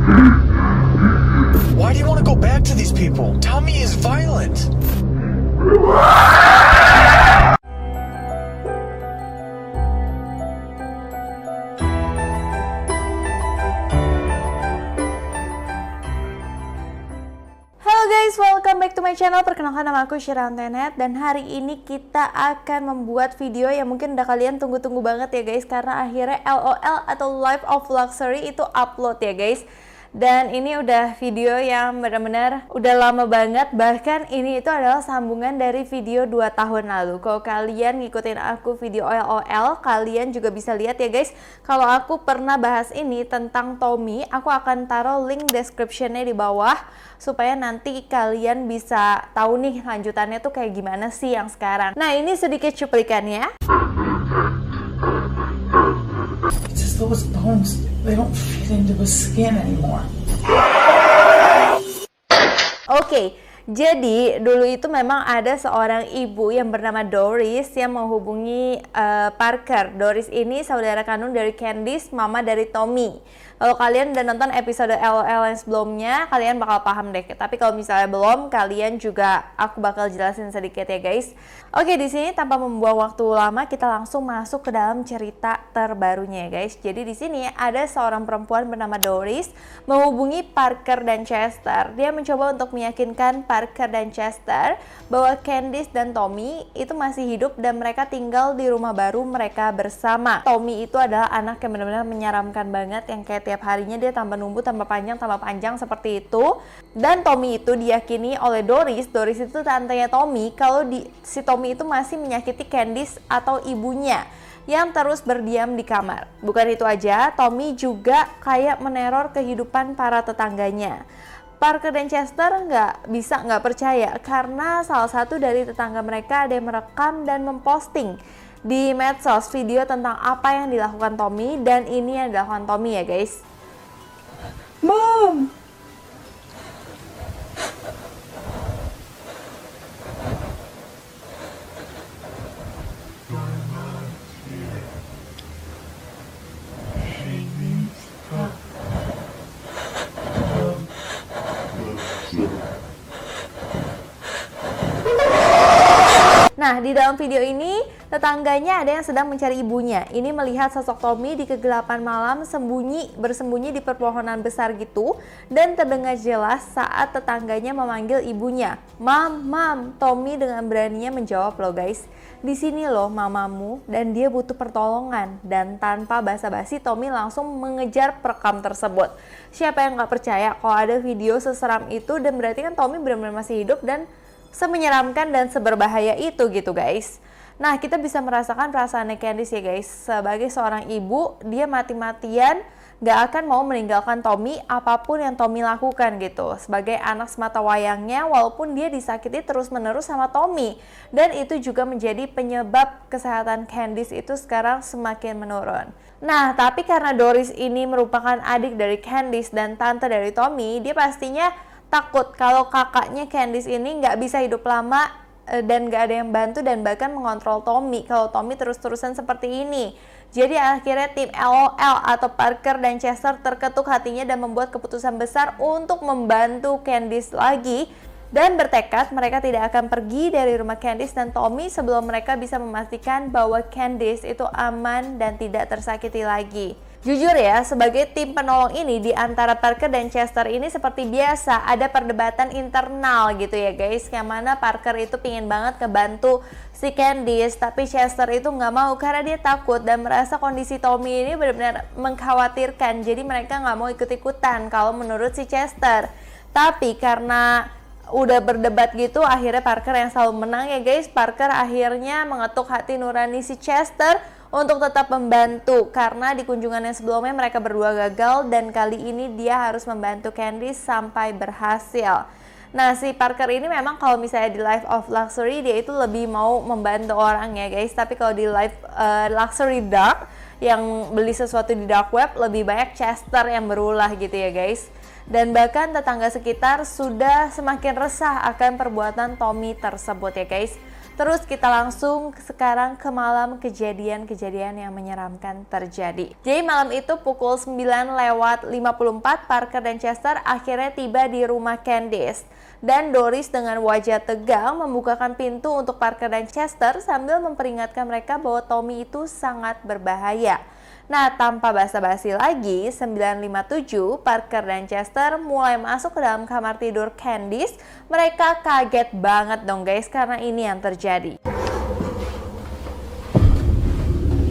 Why do you want to go back to these people? Tommy is violent. Welcome back to my channel. Perkenalkan, nama aku Syira Antenet, dan hari ini kita akan membuat video yang mungkin udah kalian tunggu-tunggu banget ya guys, karena akhirnya LOL atau Life of Luxury itu upload ya guys. Dan ini udah video yang benar-benar udah lama banget, bahkan ini itu adalah sambungan dari video 2 tahun lalu. Kalau kalian ngikutin aku video LOL, kalian juga bisa lihat ya guys, kalau aku pernah bahas ini tentang Tommy. Aku akan taruh link descriptionnya di bawah supaya nanti kalian bisa tahu nih lanjutannya tuh kayak gimana sih yang sekarang. Nah, ini sedikit cuplikannya. Just those bones, they don't fit into the skin anymore. Oke, jadi dulu itu memang ada seorang ibu yang bernama Doris yang menghubungi Parker. Doris ini saudara kandung dari Candice, mama dari Tommy. Kalau kalian udah nonton episode LOL yang sebelumnya, kalian bakal paham deh. Tapi kalau misalnya belum, kalian juga aku bakal jelasin sedikit ya guys. Oke, di sini tanpa membuang waktu lama, kita langsung masuk ke dalam cerita terbarunya ya guys. Jadi di sini ada seorang perempuan bernama Doris menghubungi Parker dan Chester. Dia mencoba untuk meyakinkan Parker dan Chester bahwa Candice dan Tommy itu masih hidup dan mereka tinggal di rumah baru mereka bersama. Tommy itu adalah anak yang benar-benar menyeramkan banget, yang kayak tiap harinya dia tambah numbuh, tambah panjang seperti itu. Dan Tommy itu diyakini oleh Doris itu tantenya Tommy, kalau si Tommy itu masih menyakiti Candice atau ibunya yang terus berdiam di kamar. Bukan itu aja, Tommy juga kayak meneror kehidupan para tetangganya. Parker dan Chester nggak percaya karena salah satu dari tetangga mereka ada yang merekam dan memposting di medsos video tentang apa yang dilakukan Tommy, dan ini yang dilakukan Tommy ya guys. Mom! Nah, di dalam video ini tetangganya ada yang sedang mencari ibunya. Ini melihat sosok Tommy di kegelapan malam bersembunyi di perpohonan besar gitu, dan terdengar jelas saat tetangganya memanggil ibunya. Mam, mam. Tommy dengan beraninya menjawab loh guys. Di sini loh mamamu, dan dia butuh pertolongan. Dan tanpa basa-basi Tommy langsung mengejar perekam tersebut. Siapa yang nggak percaya kalau ada video seseram itu, dan berarti kan Tommy benar-benar masih hidup dan semenyeramkan dan seberbahaya itu gitu guys. Nah, kita bisa merasakan perasaannya Candice ya guys. Sebagai seorang ibu, dia mati-matian gak akan mau meninggalkan Tommy apapun yang Tommy lakukan gitu. Sebagai anak semata wayangnya, walaupun dia disakiti terus-menerus sama Tommy. Dan itu juga menjadi penyebab kesehatan Candice itu sekarang semakin menurun. Nah, tapi karena Doris ini merupakan adik dari Candice dan tante dari Tommy, dia pastinya takut kalau kakaknya Candice ini nggak bisa hidup lama dan nggak ada yang bantu dan bahkan mengontrol Tommy kalau Tommy terus-terusan seperti ini. Jadi akhirnya tim LOL atau Parker dan Chester terketuk hatinya dan membuat keputusan besar untuk membantu Candice lagi, dan bertekad mereka tidak akan pergi dari rumah Candice dan Tommy sebelum mereka bisa memastikan bahwa Candice itu aman dan tidak tersakiti lagi. Jujur ya, sebagai tim penolong ini di antara Parker dan Chester ini seperti biasa ada perdebatan internal gitu ya guys, yang mana Parker itu pingin banget ngebantu si Candice, tapi Chester itu nggak mau karena dia takut dan merasa kondisi Tommy ini benar-benar mengkhawatirkan. Jadi mereka nggak mau ikut-ikutan kalau menurut si Chester. Tapi karena udah berdebat gitu, akhirnya Parker yang selalu menang ya guys. Parker akhirnya mengetuk hati nurani si Chester untuk tetap membantu, karena di kunjungan yang sebelumnya mereka berdua gagal dan kali ini dia harus membantu Candice sampai berhasil. Nah, si Parker ini memang kalau misalnya di Life of Luxury dia itu lebih mau membantu orang ya guys, tapi kalau di Life Luxury Dark yang beli sesuatu di dark web, lebih banyak Chester yang berulah gitu ya guys. Dan bahkan tetangga sekitar sudah semakin resah akan perbuatan Tommy tersebut ya guys. Terus kita langsung sekarang ke malam kejadian-kejadian yang menyeramkan terjadi. Jadi malam itu pukul 9:54 Parker dan Chester akhirnya tiba di rumah Candice. Dan Doris dengan wajah tegang membukakan pintu untuk Parker dan Chester sambil memperingatkan mereka bahwa Tommy itu sangat berbahaya. Nah, tanpa basa-basi lagi, 9:57 Parker dan Chester mulai masuk ke dalam kamar tidur Candice. Mereka kaget banget dong guys, karena ini yang terjadi.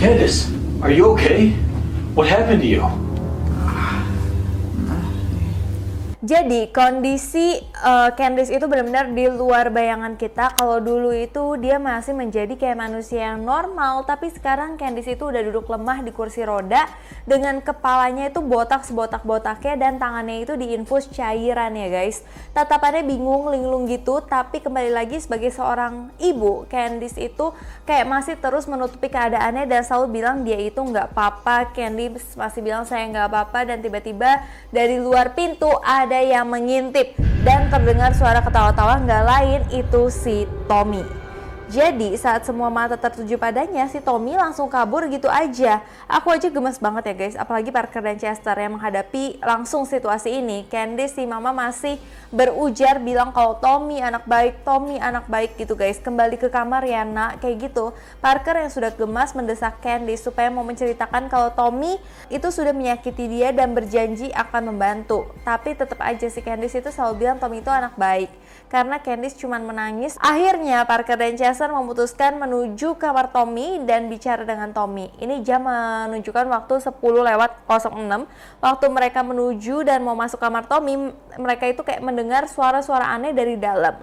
Candace, are you okay? What happened to you? Jadi kondisi Candice itu benar-benar di luar bayangan kita. Kalau dulu itu dia masih menjadi kayak manusia yang normal, tapi sekarang Candice itu udah duduk lemah di kursi roda dengan kepalanya itu botak sebotak-botaknya dan tangannya itu diinfus cairan ya guys. Tatapannya bingung, linglung gitu, tapi kembali lagi sebagai seorang ibu, Candice itu kayak masih terus menutupi keadaannya dan selalu bilang dia itu nggak apa-apa. Candice masih bilang saya nggak apa-apa, dan tiba-tiba dari luar pintu ada yang mengintip dan terdengar suara ketawa-tawa, nggak lain itu si Tommy. Jadi saat semua mata tertuju padanya, si Tommy langsung kabur gitu aja. Aku aja gemes banget ya guys, apalagi Parker dan Chester yang menghadapi langsung situasi ini. Candice si mama masih berujar bilang kalau Tommy anak baik gitu guys. Kembali ke kamar ya nak, kayak gitu. Parker yang sudah gemas mendesak Candice supaya mau menceritakan kalau Tommy itu sudah menyakiti dia dan berjanji akan membantu. Tapi tetap aja si Candice itu selalu bilang Tommy itu anak baik. Karena Candice cuman menangis. Akhirnya Parker dan Chester memutuskan menuju kamar Tommy dan bicara dengan Tommy. Ini jam menunjukkan waktu 10:06. Waktu mereka menuju dan mau masuk kamar Tommy, mereka itu kayak mendengar suara-suara aneh dari dalam.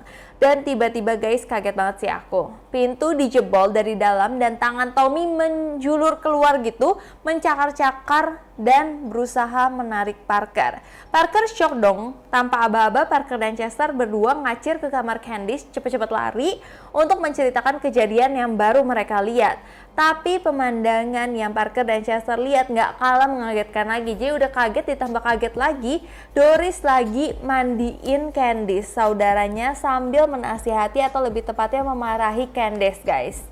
Dan tiba-tiba guys, kaget banget sih aku. Pintu dijebol dari dalam dan tangan Tommy menjulur keluar gitu, mencakar-cakar dan berusaha menarik Parker. Parker shock dong. Tanpa aba-aba, Parker dan Chester berdua ngacir ke kamar Candice, cepet-cepet lari untuk menceritakan kejadian yang baru mereka lihat. Tapi pemandangan yang Parker dan Chester lihat nggak kalah mengagetkan lagi. Jadi udah kaget ditambah kaget lagi, Doris lagi mandiin Candice, saudaranya, sambil menasihati atau lebih tepatnya memarahi Candice guys.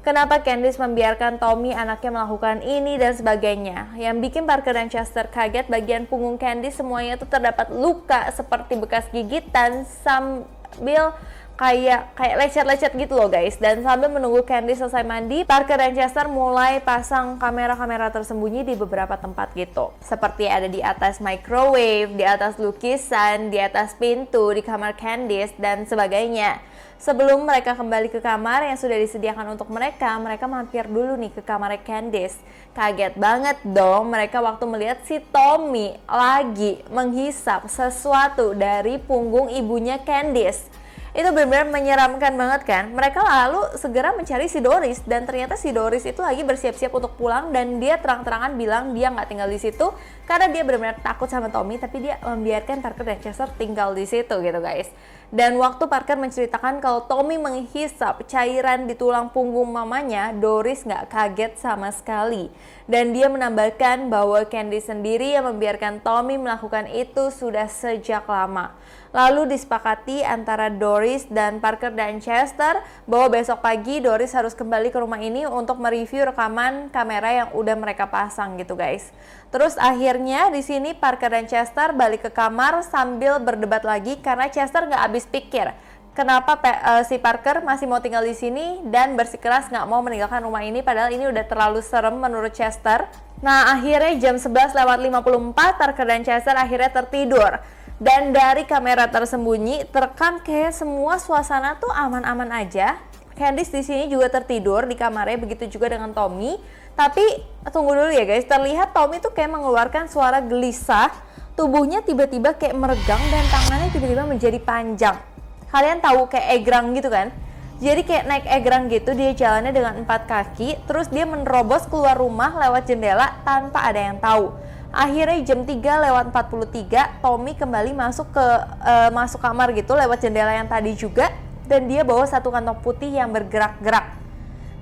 Kenapa Candice membiarkan Tommy anaknya melakukan ini dan sebagainya. Yang bikin Parker dan Chester kaget, bagian punggung Candice semuanya itu terdapat luka seperti bekas gigitan sambil kayak lecet-lecet gitu loh guys. Dan sambil menunggu Candice selesai mandi, Parker dan Chester mulai pasang kamera-kamera tersembunyi di beberapa tempat gitu. Seperti ada di atas microwave, di atas lukisan, di atas pintu, di kamar Candice, dan sebagainya. Sebelum mereka kembali ke kamar yang sudah disediakan untuk mereka mampir dulu nih ke kamar Candice. Kaget banget dong mereka waktu melihat si Tommy lagi menghisap sesuatu dari punggung ibunya Candice. Itu benar-benar menyeramkan banget kan. Mereka lalu segera mencari si Doris, dan ternyata si Doris itu lagi bersiap-siap untuk pulang, dan dia terang-terangan bilang dia nggak tinggal di situ karena dia benar-benar takut sama Tommy, tapi dia membiarkan Parker dan Chester tinggal di situ gitu guys. Dan waktu Parker menceritakan kalau Tommy menghisap cairan di tulang punggung mamanya, Doris nggak kaget sama sekali. Dan dia menambahkan bahwa Candice sendiri yang membiarkan Tommy melakukan itu sudah sejak lama. Lalu disepakati antara Doris dan Parker dan Chester bahwa besok pagi Doris harus kembali ke rumah ini untuk mereview rekaman kamera yang udah mereka pasang gitu guys. Terus akhirnya di sini Parker dan Chester balik ke kamar sambil berdebat lagi karena Chester nggak habis pikir kenapa si Parker masih mau tinggal di sini dan bersikeras nggak mau meninggalkan rumah ini, padahal ini udah terlalu serem menurut Chester. Nah akhirnya jam 11:54 Parker dan Chester akhirnya tertidur. Dan dari kamera tersembunyi terekam kayak semua suasana tuh aman-aman aja. Candice di sini juga tertidur di kamarnya, begitu juga dengan Tommy. Tapi tunggu dulu ya guys, terlihat Tommy tuh kayak mengeluarkan suara gelisah. Tubuhnya tiba-tiba kayak meregang dan tangannya tiba-tiba menjadi panjang. Kalian tahu kayak egrang gitu kan? Jadi kayak naik egrang gitu, dia jalannya dengan 4 kaki. Terus dia menerobos keluar rumah lewat jendela tanpa ada yang tahu. Akhirnya jam 3:43 Tommy kembali masuk kamar gitu lewat jendela yang tadi juga, dan dia bawa satu kantong putih yang bergerak-gerak.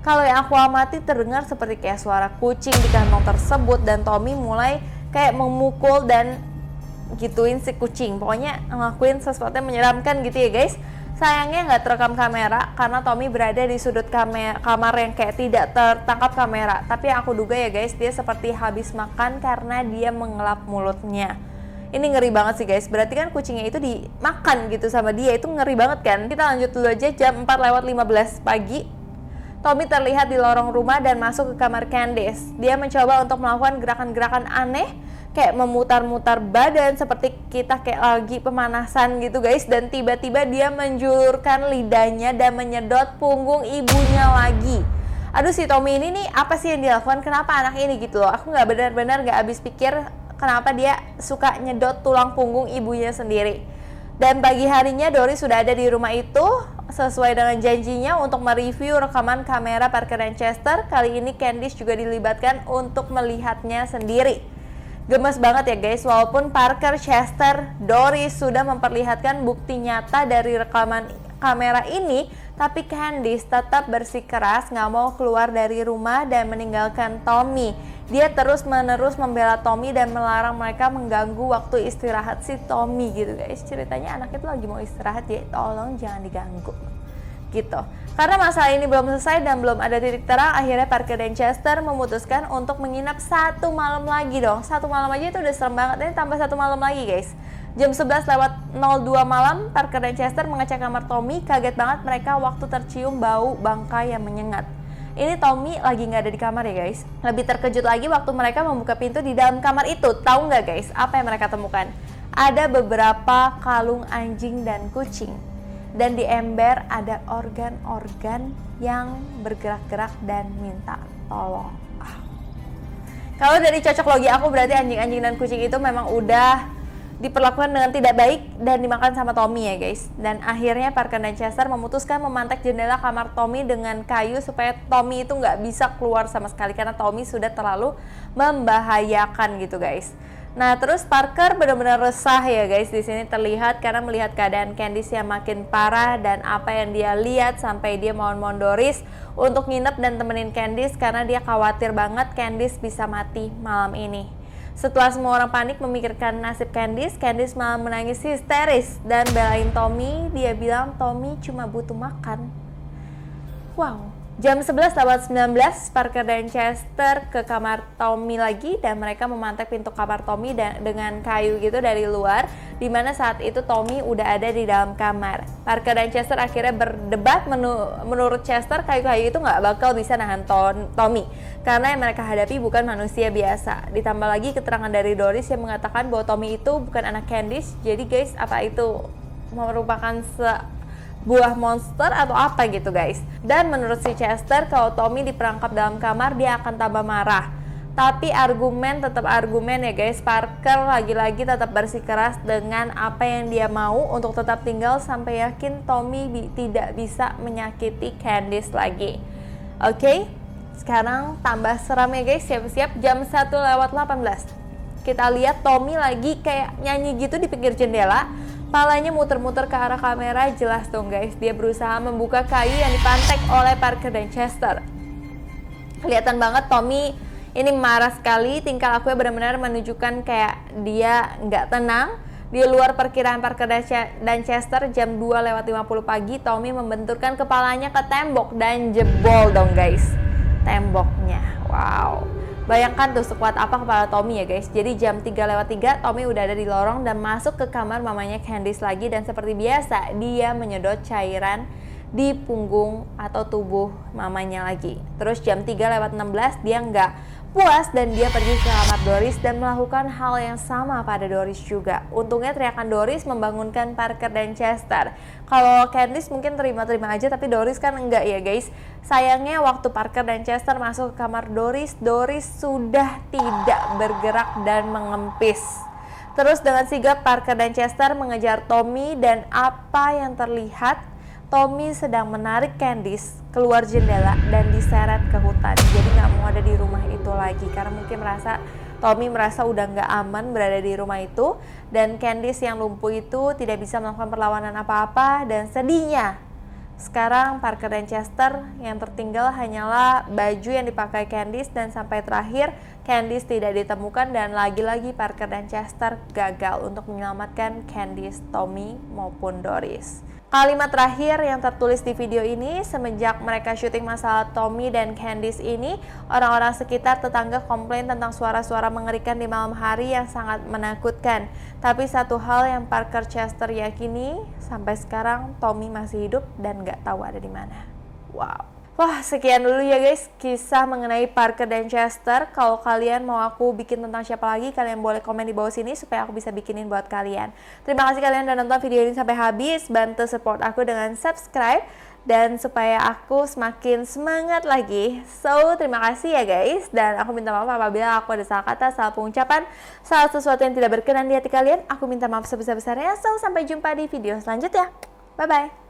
Kalau yang aku amati terdengar seperti kayak suara kucing di kantong tersebut, dan Tommy mulai kayak memukul dan gituin si kucing. Pokoknya ngelakuin sesuatu yang menyeramkan gitu ya guys. Sayangnya nggak terekam kamera karena Tommy berada di sudut kamar yang kayak tidak tertangkap kamera. Tapi yang aku duga ya guys, dia seperti habis makan karena dia mengelap mulutnya. Ini ngeri banget sih guys, berarti kan kucingnya itu dimakan gitu sama dia, itu ngeri banget kan. Kita lanjut dulu aja, jam 4:15 pagi. Tommy terlihat di lorong rumah dan masuk ke kamar Candice. Dia mencoba untuk melakukan gerakan-gerakan aneh, kayak memutar-mutar badan seperti kita kayak lagi pemanasan gitu guys. Dan tiba-tiba dia menjulurkan lidahnya dan menyedot punggung ibunya lagi. Aduh, si Tommy ini nih apa sih yang dilakukan, kenapa anak ini gitu loh. Aku benar-benar gak habis pikir kenapa dia suka nyedot tulang punggung ibunya sendiri. Dan pagi harinya Doris sudah ada di rumah itu sesuai dengan janjinya untuk mereview rekaman kamera Parker dan Chester. Kali ini Candice juga dilibatkan untuk melihatnya sendiri. Gemes banget ya guys, walaupun Parker, Chester, Doris sudah memperlihatkan bukti nyata dari rekaman kamera ini, tapi Candice tetap bersikeras nggak mau keluar dari rumah dan meninggalkan Tommy. Dia terus-menerus membela Tommy dan melarang mereka mengganggu waktu istirahat si Tommy gitu guys. Ceritanya anak itu lagi mau istirahat ya, tolong jangan diganggu gitu. Karena masalah ini belum selesai dan belum ada titik terang, akhirnya Parker dan Chester memutuskan untuk menginap 1 malam lagi dong. 1 malam aja itu udah serem banget, ini tambah 1 malam lagi guys. Jam 11:02 malam, Parker dan Chester mengecek kamar Tommy. Kaget banget mereka waktu tercium bau bangkai yang menyengat. Ini Tommy lagi nggak ada di kamar ya guys. Lebih terkejut lagi waktu mereka membuka pintu di dalam kamar itu. Tahu nggak guys, apa yang mereka temukan? Ada beberapa kalung anjing dan kucing. Dan di ember ada organ-organ yang bergerak-gerak dan minta tolong. Kalau dari cocok logi aku, berarti anjing-anjing dan kucing itu memang udah diperlakukan dengan tidak baik dan dimakan sama Tommy ya guys. Dan akhirnya Parker dan Chester memutuskan memantek jendela kamar Tommy dengan kayu supaya Tommy itu nggak bisa keluar sama sekali karena Tommy sudah terlalu membahayakan gitu guys. Nah, terus Parker benar-benar resah ya guys, di sini terlihat karena melihat keadaan Candice yang makin parah dan apa yang dia lihat sampai dia mohon-mohon Doris untuk nginep dan temenin Candice karena dia khawatir banget Candice bisa mati malam ini. Setelah semua orang panik memikirkan nasib Candice, Candice malah menangis histeris dan belain Tommy. Dia bilang Tommy cuma butuh makan. Wow. Jam 11:19, Parker dan Chester ke kamar Tommy lagi dan mereka memantek pintu kamar Tommy dengan kayu gitu dari luar, dimana saat itu Tommy udah ada di dalam kamar. Parker dan Chester akhirnya berdebat. Menurut Chester, kayu-kayu itu nggak bakal bisa nahan Tommy karena yang mereka hadapi bukan manusia biasa. Ditambah lagi keterangan dari Doris yang mengatakan bahwa Tommy itu bukan anak Candice. Jadi guys, apa itu merupakan buah monster atau apa gitu guys. Dan menurut si Chester, kalau Tommy diperangkap dalam kamar dia akan tambah marah. Tapi argumen tetap argumen ya guys. Parker lagi-lagi tetap bersikeras dengan apa yang dia mau untuk tetap tinggal sampai yakin Tommy tidak bisa menyakiti Candice lagi. Oke, sekarang tambah seram ya guys. Siap-siap, jam 1:18. Kita lihat Tommy lagi kayak nyanyi gitu di pinggir jendela. Palanya muter-muter ke arah kamera, jelas dong guys. Dia berusaha membuka kayu yang dipantek oleh Parker dan Chester. Kelihatan banget Tommy ini marah sekali. Tingkah lakunya benar-benar menunjukkan kayak dia nggak tenang. Di luar perkiraan Parker dan Chester, jam 2:50 pagi, Tommy membenturkan kepalanya ke tembok dan jebol dong guys temboknya. Wow. Bayangkan tuh sekuat apa kepala Tommy ya guys. Jadi jam 3:03 Tommy udah ada di lorong dan masuk ke kamar mamanya Candice lagi. Dan seperti biasa dia menyedot cairan di punggung atau tubuh mamanya lagi. Terus jam 3:16 dia nggak puas dan dia pergi ke kamar Doris dan melakukan hal yang sama pada Doris juga. Untungnya teriakan Doris membangunkan Parker dan Chester. Kalau Candice mungkin terima-terima aja, tapi Doris kan enggak ya guys. Sayangnya waktu Parker dan Chester masuk ke kamar Doris, Doris sudah tidak bergerak dan mengempis. Terus dengan sigap Parker dan Chester mengejar Tommy dan apa yang terlihat, Tommy sedang menarik Candice keluar jendela dan diseret ke hutan. Jadi nggak mau ada di rumah itu lagi karena mungkin Tommy merasa udah nggak aman berada di rumah itu. Dan Candice yang lumpuh itu tidak bisa melakukan perlawanan apa-apa. Dan sedihnya sekarang Parker dan Chester yang tertinggal hanyalah baju yang dipakai Candice. Dan sampai terakhir Candice tidak ditemukan dan lagi-lagi Parker dan Chester gagal untuk menyelamatkan Candice, Tommy maupun Doris. Kalimat terakhir yang tertulis di video ini, semenjak mereka syuting masalah Tommy dan Candice ini, orang-orang sekitar tetangga komplain tentang suara-suara mengerikan di malam hari yang sangat menakutkan. Tapi satu hal yang Parker Chester yakini, sampai sekarang Tommy masih hidup dan nggak tahu ada di mana. Wow. Wah, sekian dulu ya guys kisah mengenai Parker dan Chester. Kalau kalian mau aku bikin tentang siapa lagi, kalian boleh komen di bawah sini supaya aku bisa bikinin buat kalian. Terima kasih kalian udah nonton video ini sampai habis. Bantu support aku dengan subscribe dan supaya aku semakin semangat lagi. So, terima kasih ya guys. Dan aku minta maaf apabila aku ada salah kata, salah pengucapan, salah sesuatu yang tidak berkenan di hati kalian. Aku minta maaf sebesar-besarnya. So, sampai jumpa di video selanjutnya. Bye-bye.